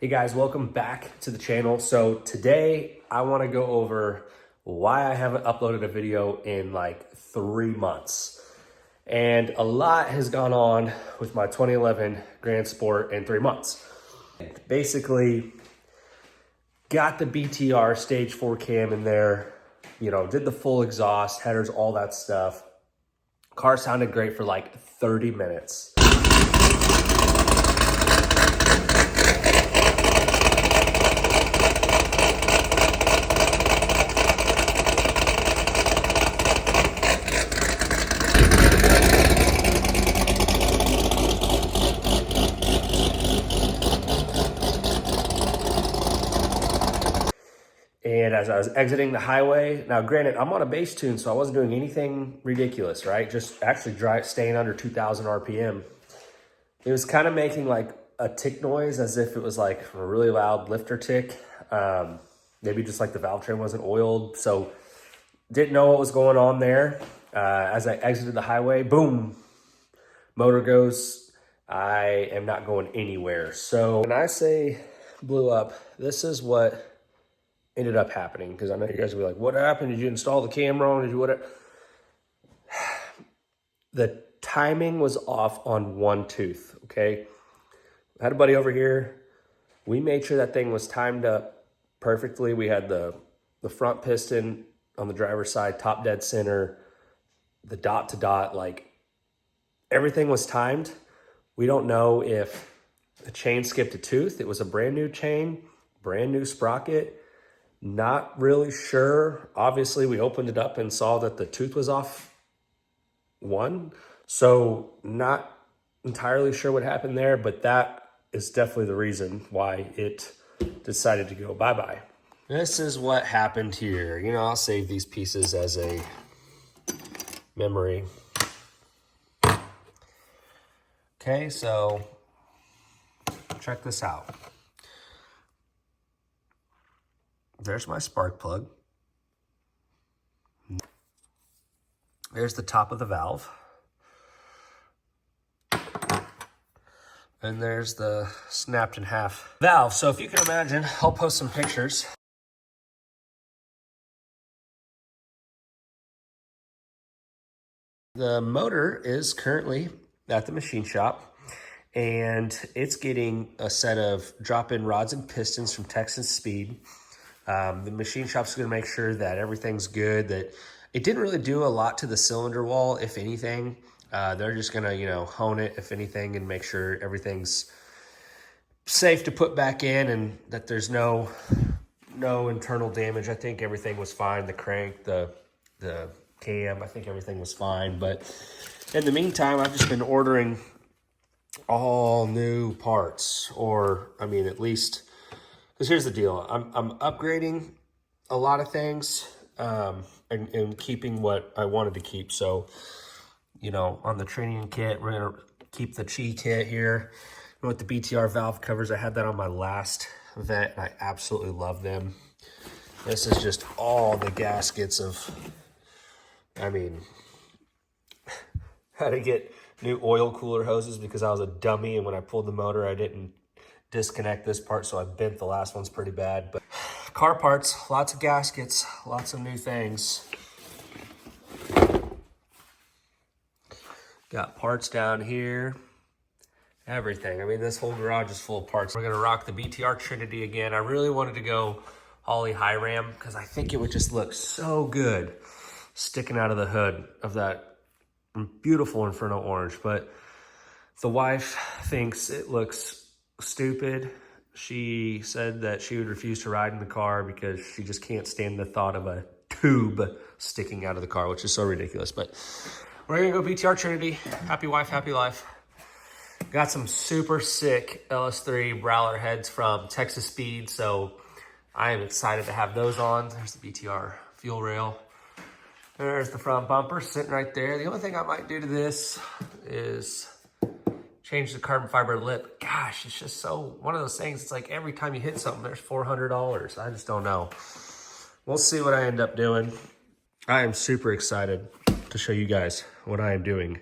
Hey guys, welcome back to the channel. So today I want to go over why I haven't uploaded a video in like 3 months. And a lot has gone on with my 2011 Grand Sport in 3 months. Basically, got the BTR stage 4 cam in there, did the full exhaust, headers, all that stuff. Car sounded great for like 30 minutes. And as I was exiting the highway, now granted, I'm on a base tune, so I wasn't doing anything ridiculous, right? Just actually staying under 2,000 RPM. It was kind of making like a tick noise as if it was like a really loud lifter tick. Maybe just like the valve train wasn't oiled. So didn't know what was going on there. As I exited the highway, boom, motor goes. I am not going anywhere. So when I say blew up, this is what ended up happening, because I know you guys will be like, what happened? Did you install the cam wrong? Did you what? The timing was off on one tooth, okay? I had a buddy over here. We made sure that thing was timed up perfectly. We had the front piston on the driver's side, top dead center, the dot to dot, like everything was timed. We don't know if the chain skipped a tooth. It was a brand new chain, brand new sprocket. Not really sure. Obviously, we opened it up and saw that the tooth was off one. So not entirely sure what happened there, but that is definitely the reason why it decided to go bye-bye. This is what happened here. I'll save these pieces as a memory. Okay, so check this out. There's my spark plug. There's the top of the valve. And there's the snapped in half valve. So if you can imagine, I'll post some pictures. The motor is currently at the machine shop, and it's getting a set of drop-in rods and pistons from Texas Speed. The machine shop's going to make sure that everything's good, that it didn't really do a lot to the cylinder wall, if anything. They're just going to, hone it, if anything, and make sure everything's safe to put back in and that there's no internal damage. I think everything was fine. The crank, the cam, I think everything was fine. But in the meantime, I've just been ordering all new parts, or, I mean, at least... Because here's the deal, I'm upgrading a lot of things and keeping what I wanted to keep. So, on the training kit, we're going to keep the Chi kit here. With the BTR valve covers, I had that on my last event, and I absolutely love them. This is just all the gaskets of, had to get new oil cooler hoses because I was a dummy, and when I pulled the motor, I didn't disconnect this part, so I bent the last one's pretty bad. But car parts, lots of gaskets, lots of new things. Got parts down here, everything. This whole garage is full of parts. We're gonna rock the BTR Trinity again. I really wanted to go Holley High Ram because I think it would just look so good sticking out of the hood of that beautiful Inferno Orange. But the wife thinks it looks stupid. She said that she would refuse to ride in the car because she just can't stand the thought of a tube sticking out of the car, which is so ridiculous. But we're gonna go BTR Trinity. Happy wife, happy life. Got some super sick LS3 Growler heads from Texas Speed, so I am excited to have those on. There's the BTR fuel rail. There's the front bumper sitting right there. The only thing I might do to this is change the carbon fiber lip. Gosh, it's just so one of those things. It's like every time you hit something, there's $400. I just don't know. We'll see what I end up doing. I am super excited to show you guys what I am doing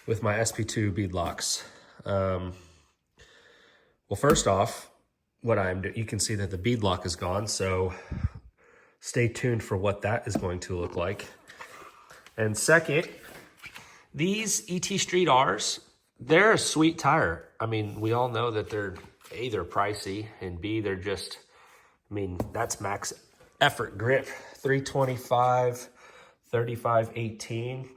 with my SP2 bead locks. Well, first off, you can see that the bead lock is gone. So stay tuned for what that is going to look like. And second, these ET Street Rs, they're a sweet tire. I mean, we all know that they're A, they're pricey, and B, they're just, I mean, that's max effort grip, 325, 3518.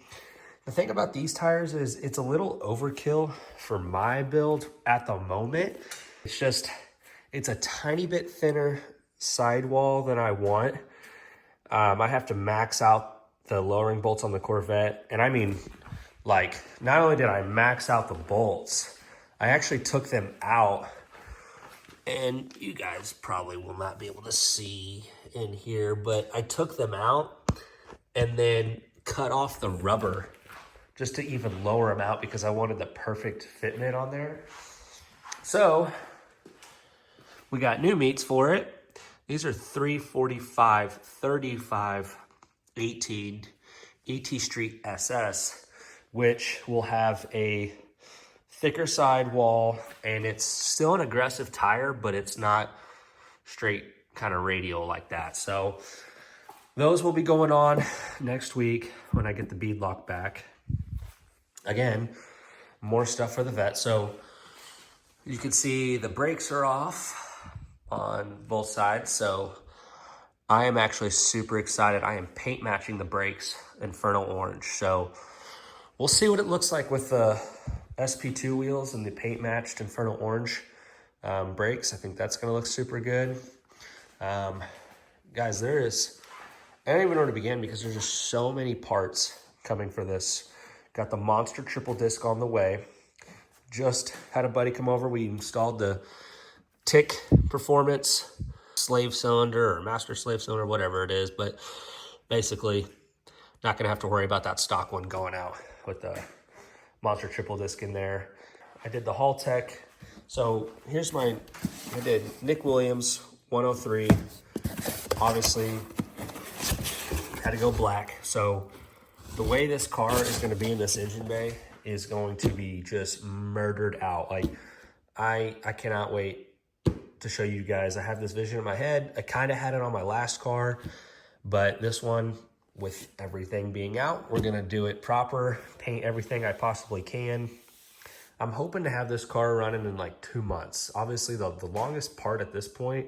The thing about these tires is it's a little overkill for my build at the moment. It's a tiny bit thinner sidewall than I want. I have to max out the lowering bolts on the Corvette. And I mean, like, not only did I max out the bolts, I actually took them out. And you guys probably will not be able to see in here, but I took them out and then cut off the rubber just to even lower them out because I wanted the perfect fitment on there. So we got new meats for it. These are 345, 35, 18 ET Street SS, which will have a thicker sidewall, and it's still an aggressive tire, but it's not straight kind of radial like that. So those will be going on next week when I get the bead lock back. Again, more stuff for the vet. So you can see the brakes are off on both sides. So I am actually super excited. I am paint matching the brakes Inferno Orange. So we'll see what it looks like with the SP2 wheels and the paint matched Inferno Orange brakes. I think that's gonna look super good. Guys, I don't even know where to begin because there's just so many parts coming for this. Got the monster triple disc on the way. Just had a buddy come over. We installed the TIC Performance slave cylinder or master slave cylinder, whatever it is. But basically, not going to have to worry about that stock one going out with the monster triple disc in there. I did the Haltech. So I did Nick Williams 103. Obviously, had to go black. So the way this car is going to be in this engine bay is going to be just murdered out. Like, I cannot wait to show you guys. I have this vision in my head. I kind of had it on my last car, but this one, with everything being out, we're going to do it proper, paint everything I possibly can. I'm hoping to have this car running in like 2 months. Obviously, the longest part at this point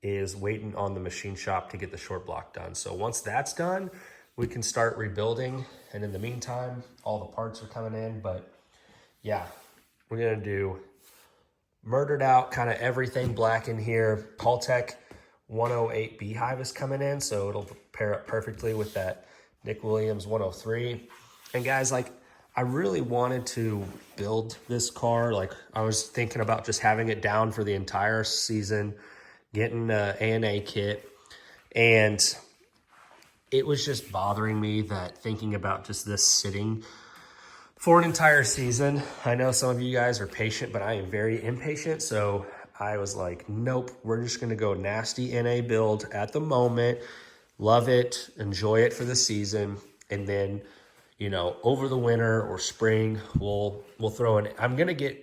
is waiting on the machine shop to get the short block done. So once that's done, we can start rebuilding. And in the meantime, all the parts are coming in. But yeah, we're going to do murdered out, kind of everything black in here. Haltech 108 Beehive is coming in, so it'll pair up perfectly with that Nick Williams 103. And guys, like, I really wanted to build this car. Like, I was thinking about just having it down for the entire season, getting the ANA kit, and it was just bothering me that thinking about just this sitting for an entire season. I know some of you guys are patient, but I am very impatient. So I was like, nope, we're just gonna go nasty NA build at the moment. Love it, enjoy it for the season. And then, you know, over the winter or spring, we'll throw in, I'm gonna get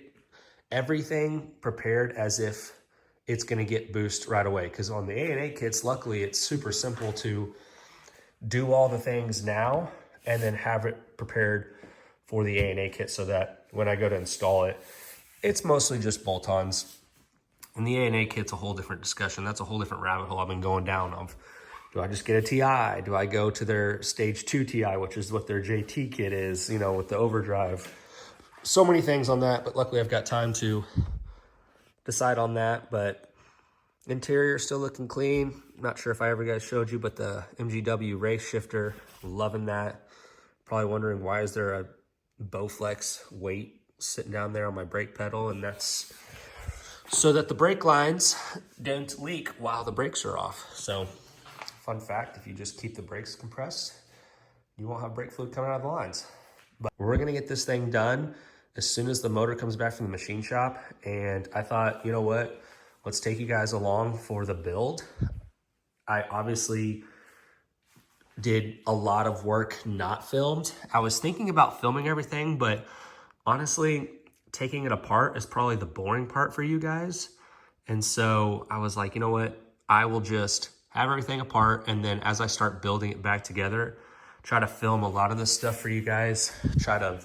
everything prepared as if it's gonna get boost right away. Cause on the ANA kits, luckily it's super simple to do all the things now and then have it prepared for the ANA kit so that when I go to install it, it's mostly just bolt-ons. And the ANA kit's a whole different discussion. That's a whole different rabbit hole I've been going down of. Do I just get a TI? Do I go to their stage 2 TI, which is what their JT kit is, you know, with the overdrive? So many things on that, but luckily I've got time to decide on that. But interior still looking clean. Not sure if I ever guys showed you, but the MGW race shifter, loving that. Probably wondering why is there a Bowflex weight sitting down there on my brake pedal, and that's so that the brake lines don't leak while the brakes are off. So fun fact, if you just keep the brakes compressed, you won't have brake fluid coming out of the lines. But we're gonna get this thing done as soon as the motor comes back from the machine shop. And I thought, you know what, let's take you guys along for the build. I obviously did a lot of work not filmed. I was thinking about filming everything, but honestly, taking it apart is probably the boring part for you guys. And so I was like, you know what? I will just have everything apart. And then as I start building it back together, try to film a lot of this stuff for you guys. Try to,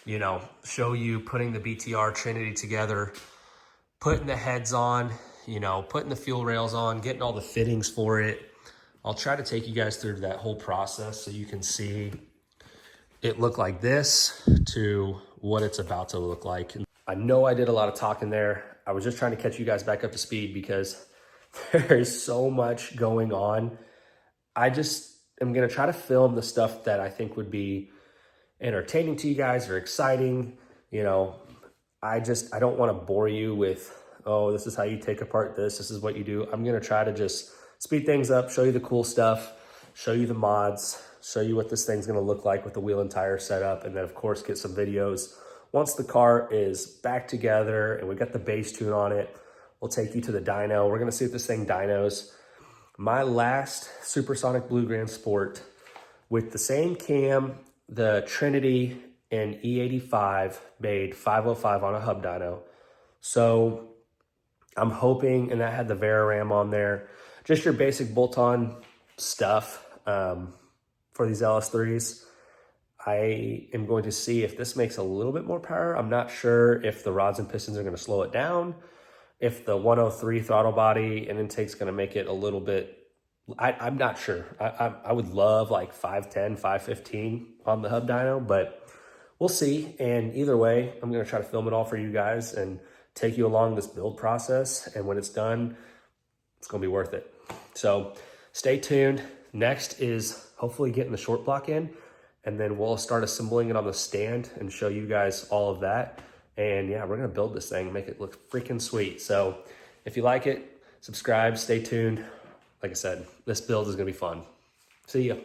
you know, show you putting the BTR Trinity together, putting the heads on, you know, putting the fuel rails on, getting all the fittings for it. I'll try to take you guys through that whole process so you can see it look like this to what it's about to look like. I know I did a lot of talking there. I was just trying to catch you guys back up to speed because there's so much going on. I just am gonna try to film the stuff that I think would be entertaining to you guys or exciting. You know, I don't wanna bore you with, oh, this is how you take apart this is what you do. I'm gonna try to just speed things up, show you the cool stuff, show you the mods, show you what this thing's gonna look like with the wheel and tire setup, and then of course get some videos. Once the car is back together and we got the base tune on it, we'll take you to the dyno. We're gonna see if this thing dynos. My last Supersonic Blue Grand Sport with the same cam, the Trinity and E85 made 505 on a hub dyno. So I'm hoping, and that had the Veraram on there, just your basic bolt-on stuff for these LS3s. I am going to see if this makes a little bit more power. I'm not sure if the rods and pistons are going to slow it down, if the 103 throttle body and intake's going to make it a little bit, I'm not sure. I would love like 510, 515 on the hub dyno, but we'll see. And either way, I'm going to try to film it all for you guys and take you along this build process. And when it's done, it's going to be worth it. So stay tuned. Next is hopefully getting the short block in, and then we'll start assembling it on the stand and show you guys all of that. And yeah, we're gonna build this thing, make it look freaking sweet. So if you like it, subscribe, stay tuned. Like I said, this build is gonna be fun. See ya.